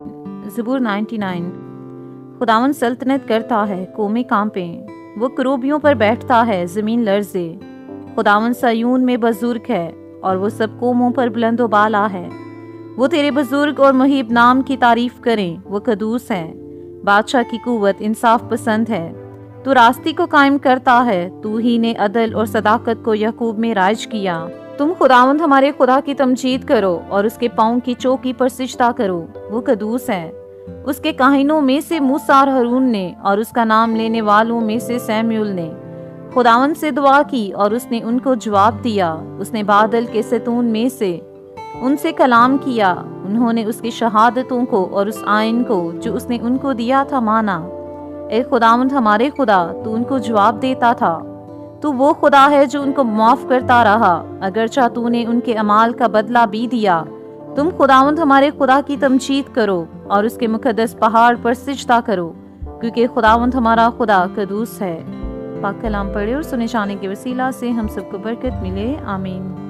زبور 99۔ خداوند سلطنت کرتا ہے، قومیں کانپیں، وہ کروبیوں پر بیٹھتا ہے، زمین لرزے۔ خداوند سیون میں بزرگ ہے اور وہ سب قوموں پر بلند و بالا ہے۔ وہ تیرے بزرگ اور مہیب نام کی تعریف کریں، وہ قدوس ہے۔ بادشاہ کی قوت انصاف پسند ہے، تو راستی کو قائم کرتا ہے، تو ہی نے عدل اور صداقت کو یعقوب میں رائج کیا۔ تم خداوند ہمارے خدا کی تمجید کرو اور اس کے پاؤں کی چوکی پر سجدہ کرو، وہ قدوس ہے۔ اس کے کاہنوں میں سے موسیٰ اور ہارون نے، اور اس کا نام لینے والوں میں سے سیمیول نے خداوند سے دعا کی اور اس نے ان کو جواب دیا۔ اس نے بادل کے ستون میں سے ان سے کلام کیا، انہوں نے اس کی شہادتوں کو اور اس آئین کو جو اس نے ان کو دیا تھا مانا۔ اے خداوند ہمارے خدا، تو ان کو جواب دیتا تھا، تو وہ خدا ہے جو ان کو معاف کرتا رہا، اگرچہ تو نے ان کے اعمال کا بدلہ بھی دیا۔ تم خداوند ہمارے خدا کی تمجید کرو اور اس کے مقدس پہاڑ پر سجدہ کرو، کیونکہ خداوند ہمارا خدا قدوس ہے۔ پاک کلام پڑھے اور سنے جانے کے وسیلہ سے ہم سب کو برکت ملے، آمین۔